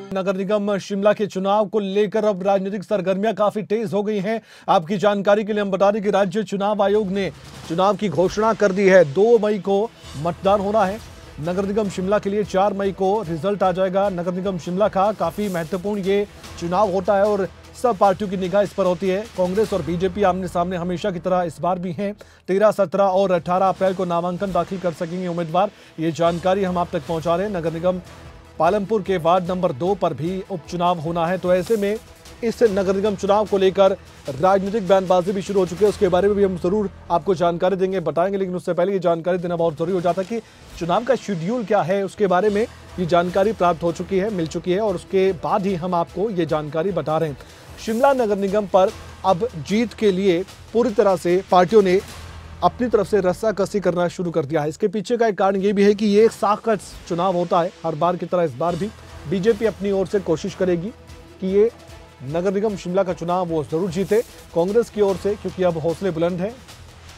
नगर निगम शिमला के चुनाव को लेकर अब राजनीतिक सरगर्मियां काफी तेज हो गई हैं। आपकी जानकारी के लिए हम बता दें कि राज्य चुनाव आयोग ने चुनाव की घोषणा कर दी है। 2 मई को मतदान होना है। नगर निगम शिमला के लिए 4 मई को रिजल्ट आ जाएगा। नगर निगम शिमला का काफी महत्वपूर्ण ये चुनाव होता है और सब पार्टियों की निगाह इस पर होती है। कांग्रेस और बीजेपी आमने सामने हमेशा की तरह इस बार भी हैं। 13, 17 और 18 अप्रैल को नामांकन दाखिल कर सकेंगे उम्मीदवार। ये जानकारी हम आप तक पहुंचा रहे हैं। नगर निगम पालमपुर के वार्ड नंबर 2 पर भी उपचुनाव होना है, तो ऐसे में इस नगर निगम चुनाव को लेकर राजनीतिक बयानबाजी भी शुरू हो चुकी है। उसके बारे में भी हम जरूर आपको जानकारी देंगे, बताएंगे, लेकिन उससे पहले ये जानकारी देना बहुत जरूरी हो जाता है कि चुनाव का शेड्यूल क्या है। उसके बारे में ये जानकारी प्राप्त हो चुकी है, मिल चुकी है, और उसके बाद ही हम आपको ये जानकारी बता रहे हैं। शिमला नगर निगम पर अब जीत के लिए पूरी तरह से पार्टियों ने अपनी तरफ से रस्साकसी करना शुरू कर दिया है। इसके पीछे का एक कारण ये भी है कि ये एक साख का चुनाव होता है। हर बार की तरह इस बार भी बीजेपी अपनी ओर से कोशिश करेगी कि ये नगर निगम शिमला का चुनाव वो जरूर जीते। कांग्रेस की ओर से क्योंकि अब हौसले बुलंद हैं,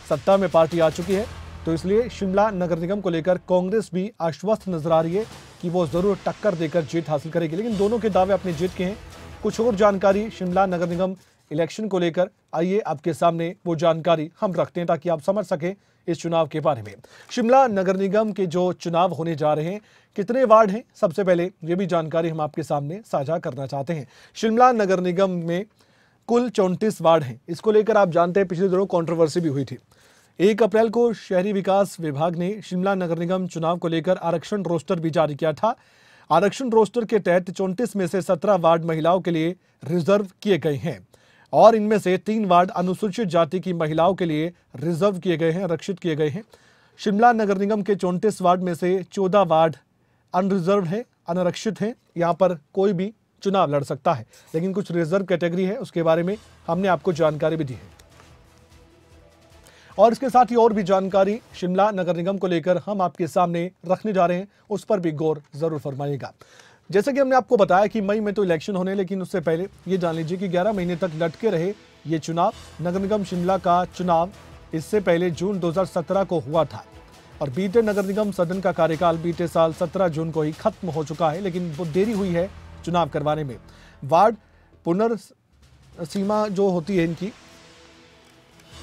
सत्ता में पार्टी आ चुकी है, तो इसलिए शिमला नगर निगम को लेकर कांग्रेस भी आश्वस्त नजर आ रही है कि वो जरूर टक्कर देकर जीत हासिल करेगी। लेकिन दोनों के दावे अपनी जीत के हैं। कुछ और जानकारी शिमला नगर निगम इलेक्शन को लेकर आइए आपके सामने वो जानकारी हम रखते हैं ताकि आप समझ सकें इस चुनाव के बारे में। शिमला नगर निगम के जो चुनाव होने जा रहे हैं, कितने वार्ड हैं, सबसे पहले ये भी जानकारी हम आपके सामने साझा करना चाहते हैं। शिमला नगर निगम में कुल 34 वार्ड हैं। इसको लेकर आप जानते हैं पिछले दिनों कंट्रोवर्सी भी हुई थी। 1 अप्रैल को शहरी विकास विभाग ने शिमला नगर निगम चुनाव को लेकर आरक्षण रोस्टर भी जारी किया था। आरक्षण रोस्टर के तहत 34 में से 17 वार्ड महिलाओं के लिए रिजर्व किए गए हैं और इनमें से 3 वार्ड अनुसूचित जाति की महिलाओं के लिए रिजर्व किए गए हैं, आरक्षित किए गए हैं। शिमला नगर निगम के 34 वार्ड में से 14 वार्ड अनरिजर्व है, अनारक्षित हैं। यहाँ पर कोई भी चुनाव लड़ सकता है, लेकिन कुछ रिजर्व कैटेगरी है, उसके बारे में हमने आपको जानकारी भी दी है। और इसके साथ ही और भी जानकारी शिमला नगर निगम को लेकर हम आपके सामने रखने जा रहे हैं, उस पर भी गौर जरूर फरमाइएगा। जैसे कि हमने आपको बताया कि मई में तो इलेक्शन होने, लेकिन उससे पहले ये जान लीजिए कि 11 महीने तक लटके रहे ये चुनाव। नगर निगम शिमला का चुनाव इससे पहले जून 2017 को हुआ था और बीते नगर निगम सदन का कार्यकाल बीते साल 17 जून को ही खत्म हो चुका है, लेकिन वो देरी हुई है चुनाव करवाने में। वार्ड पुनर्सीमा जो होती है, इनकी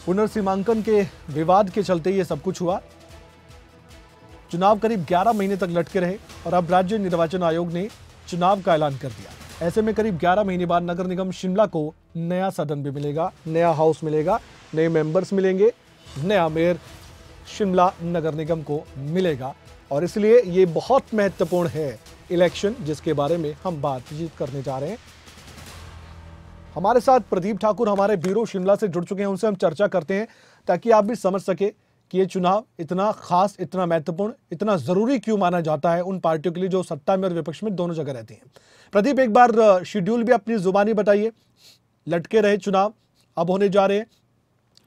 पुनर्सीमांकन के विवाद के चलते ये सब कुछ हुआ। चुनाव करीब 11 महीने तक लटके रहे और अब राज्य निर्वाचन आयोग ने चुनाव का ऐलान कर दिया। ऐसे में करीब 11 महीने बाद नगर निगम शिमला को नया सदन भी मिलेगा, नया हाउस मिलेगा, नए मेंबर्स मिलेंगे, नया मेयर शिमला नगर निगम को मिलेगा और इसलिए ये बहुत महत्वपूर्ण है इलेक्शन, जिसके बारे में हम बातचीत करने जा रहे हैं। हमारे साथ प्रदीप ठाकुर हमारे ब्यूरो शिमला से जुड़ चुके हैं, उनसे हम चर्चा करते हैं ताकि आप भी समझ सके कि ये चुनाव इतना खास, इतना महत्वपूर्ण, इतना जरूरी क्यों माना जाता है उन पार्टियों के लिए जो सत्ता में और विपक्ष में दोनों जगह रहती हैं। प्रदीप, एक बार शेड्यूल भी अपनी जुबानी बताइए। लटके रहे चुनाव अब होने जा रहे हैं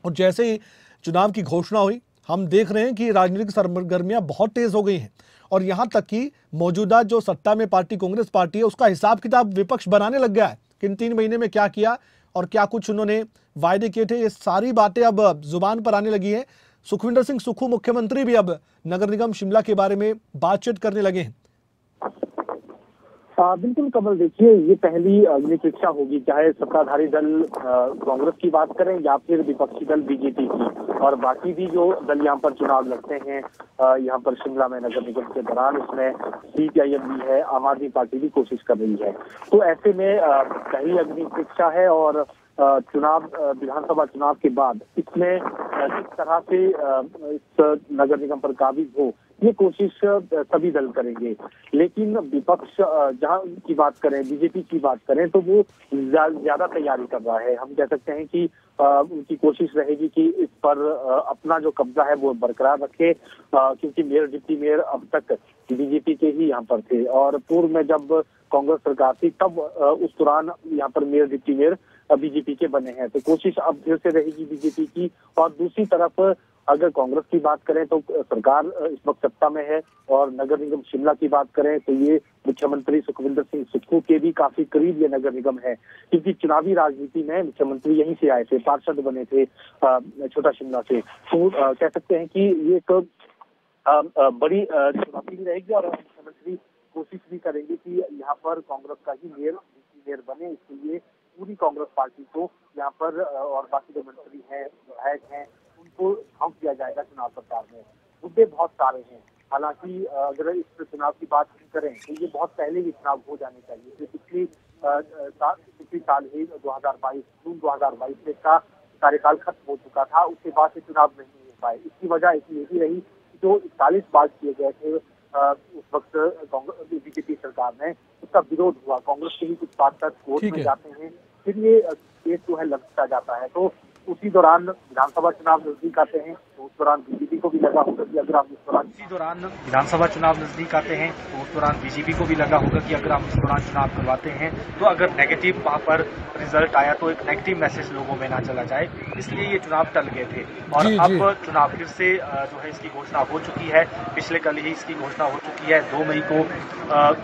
और जैसे ही चुनाव की घोषणा हुई, हम देख रहे हैं कि राजनीतिक सरगर्मियां बहुत तेज हो गई हैं और यहां तक कि मौजूदा जो सत्ता में पार्टी कांग्रेस पार्टी है, उसका हिसाब किताब विपक्ष बनाने लग गया है। किन 3 महीने में क्या किया और क्या कुछ उन्होंने वायदे किए थे, ये सारी बातें अब जुबान पर आने लगी है। सुखविंदर सिंह सुक्खू मुख्यमंत्री भी अब नगर निगम शिमला के बारे में बातचीत करने लगे हैं। बिल्कुल कमल, देखिए ये पहली अग्निपरीक्षा होगी, चाहे सत्ताधारी दल कांग्रेस की बात करें या फिर विपक्षी दल बीजेपी की, और बाकी भी जो दल यहाँ पर चुनाव लड़ते हैं यहाँ पर शिमला में नगर निगम के दौरान, उसमें सीपीआईएम भी है, आम आदमी पार्टी भी कोशिश कर रही है। तो ऐसे में पहली अग्निपरीक्षा है और चुनाव, विधानसभा चुनाव के बाद इसमें किस तरह से इस नगर निगम पर काबिज हो, ये कोशिश सभी दल करेंगे। लेकिन विपक्ष जहां की बात करें, बीजेपी की बात करें, तो वो ज्यादा तैयारी कर रहा है। हम कह सकते हैं कि उनकी कोशिश रहेगी कि इस पर अपना जो कब्जा है वो बरकरार रखे, क्योंकि मेयर, डिप्टी मेयर अब तक बीजेपी के ही यहाँ पर थे और पूर्व में जब कांग्रेस सरकार थी तब उस दौरान यहाँ पर मेयर, डिप्टी मेयर बीजेपी के बने हैं। तो कोशिश अब फिर से रहेगी बीजेपी की। और दूसरी तरफ अगर कांग्रेस की बात करें तो सरकार इस वक्त सत्ता में है, और नगर निगम शिमला की बात करें तो ये मुख्यमंत्री सुखविंदर सिंह सुक्खू के भी काफी करीब ये नगर निगम है, क्योंकि चुनावी राजनीति में मुख्यमंत्री यहीं से आए थे, पार्षद बने थे छोटा शिमला से। तो कह सकते हैं कि ये एक बड़ी चुनौती भी रहेगी और मुख्यमंत्री कोशिश भी करेंगे कि यहाँ पर कांग्रेस का ही मेयर बने। इसके लिए पूरी कांग्रेस पार्टी को यहाँ पर और बाकी जो मंत्री हैं, विधायक हैं, उनको सौंप दिया जाएगा चुनाव प्रचार में। मुद्दे बहुत सारे हैं। हालांकि अगर इस चुनाव की बात करें तो ये बहुत पहले ही चुनाव हो जाने चाहिए। पिछली साल ही 2022 जून 2022 से का कार्यकाल खत्म हो चुका था, उसके बाद से चुनाव नहीं हो पाए। इसकी वजह ये भी रही जो 41 बार किए गए थे उस वक्त बीजेपी सरकार ने, उसका विरोध हुआ। कांग्रेस के ही कुछ पार्षद कोर्ट में जाते हैं, फिर ये केस जो है लटका जाता है। तो उसी दौरान विधानसभा चुनाव नजदीक आते हैं तो उस दौरान बीजेपी को भी लगा होगा कि अगर हम विधानसभा चुनाव नजदीक आते हैं तो उस दौरान बीजेपी को भी लगा होगा कि अगर हम इस दौरान चुनाव करवाते हैं तो अगर नेगेटिव वहां पर रिजल्ट आया तो एक नेगेटिव मैसेज लोगों में ना चला जाए, इसलिए ये चुनाव टल गए थे। और अब चुनाव फिर से जो है इसकी घोषणा हो चुकी है। पिछले कल ही इसकी घोषणा हो चुकी है। 2 मई को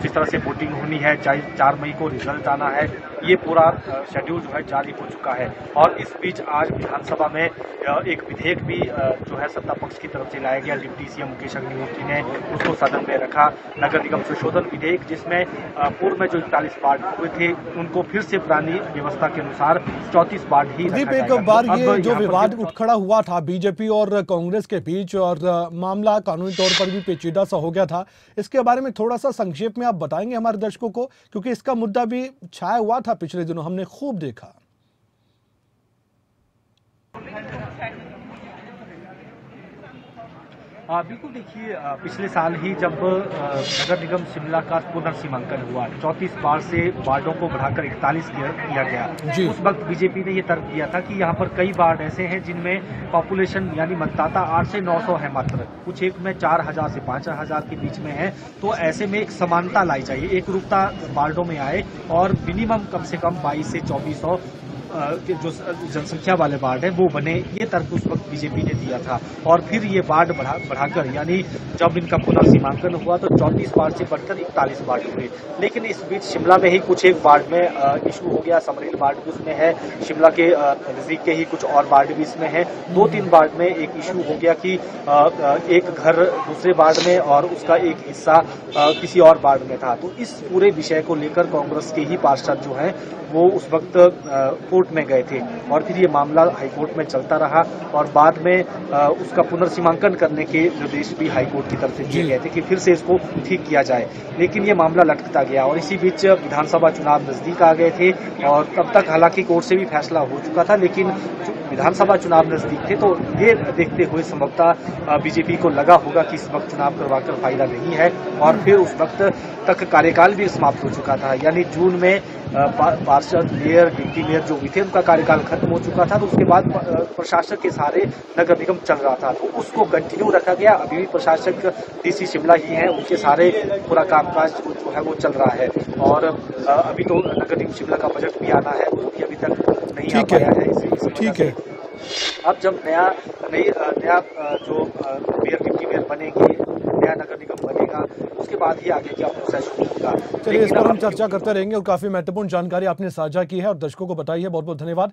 जिस तरह से वोटिंग होनी है, 4 मई को रिजल्ट आना है, ये पूरा शेड्यूल जो है जारी हो चुका है। और इस बीच आज विधानसभा में एक विधेयक भी जो है सत्ता पक्ष की तरफ से लाया गया। डिप्टी सीएम मुकेश अग्निहोत्री ने उसको सदन में रखा, नगर निगम संशोधन विधेयक, जिसमें पूर्व में जो 41 वार्ड हुए थे उनको फिर से पुरानी व्यवस्था के अनुसार 34 वार्ड ही रखा जाएगा। एक बार ये जो विवाद उठ खड़ा हुआ था बीजेपी और कांग्रेस के बीच और मामला कानूनी तौर पर भी पेचीदा सा हो गया था, इसके बारे में थोड़ा सा संक्षेप में आप बताएंगे हमारे दर्शकों को, क्योंकि इसका मुद्दा भी छाया हुआ था पिछले दिनों, हमने खूब देखा। बिल्कुल, देखिए पिछले साल ही जब नगर निगम शिमला का पुनर्सीमांकन हुआ, 34 बार से वार्डों को बढ़ाकर 41 किया गया। उस वक्त बीजेपी ने ये तर्क दिया था कि यहाँ पर कई वार्ड ऐसे हैं जिनमें पॉपुलेशन यानी मतदाता 800 से 900 है मात्र, कुछ एक में 4000 से 5000 के बीच में है। तो ऐसे में एक समानता लाई चाहिए, एक रूपता वार्डों में आए और मिनिमम कम से कम 22 से 2400 जो जनसंख्या वाले वार्ड है वो बने। ये तर्क उस वक्त बीजेपी ने दिया था। और फिर ये वार्ड बढ़ाकर यानी जब इनका पुनर्सीमांकन हुआ तो 34 वार्ड से बढ़कर 41 वार्ड हुए। लेकिन इस बीच शिमला में ही कुछ एक वार्ड में इशू हो गया। समरेल वार्ड भी उसमें है, शिमला के नजदीक के ही कुछ और वार्ड भी इसमें है। 2-3 वार्ड में एक इशू हो गया कि एक घर दूसरे वार्ड में और उसका एक हिस्सा किसी और वार्ड में था। तो इस पूरे विषय को लेकर कांग्रेस के ही पार्षद जो हैं वो उस वक्त कोर्ट में गए थे और फिर ये मामला हाईकोर्ट में चलता रहा और बाद में उसका पुनर्सीमांकन करने के निर्देश भी हाईकोर्ट की तरफ से दिए गए थे कि फिर से इसको ठीक किया जाए। लेकिन ये मामला लटकता गया और इसी बीच विधानसभा चुनाव नजदीक आ गए थे और तब तक हालांकि कोर्ट से भी फैसला हो चुका था, लेकिन विधानसभा चुनाव नजदीक थे तो ये देखते हुए संभवतः बीजेपी को लगा होगा कि इस वक्त चुनाव करवाकर फायदा नहीं है। और फिर उस वक्त तक कार्यकाल भी समाप्त हो चुका था, यानी जून में पार्षद, मेयर, डिप्टी मेयर जो भी थे उनका कार्यकाल खत्म हो चुका था। तो उसके बाद प्रशासक के सहारे नगर निगम चल रहा था, तो उसको कंटिन्यू रखा गया। अभी भी प्रशासक डीसी शिमला ही है, उनके सहारे पूरा कामकाज जो है वो चल रहा है। और अभी तो नगर निगम शिमला का बजट भी आना है, वो भी अभी तक नहीं आ पाया है। ठीक है, अब जब नया जो मेयर, डिप्टी मेयर बनेंगे, नया नगर निगम बनेगा, उसके बाद ही आगे क्या प्रोसेस शुरू होगा। चलिए इस पर हम चर्चा करते रहेंगे और काफी महत्वपूर्ण जानकारी आपने साझा की है और दर्शकों को बताई है। बहुत बहुत धन्यवाद।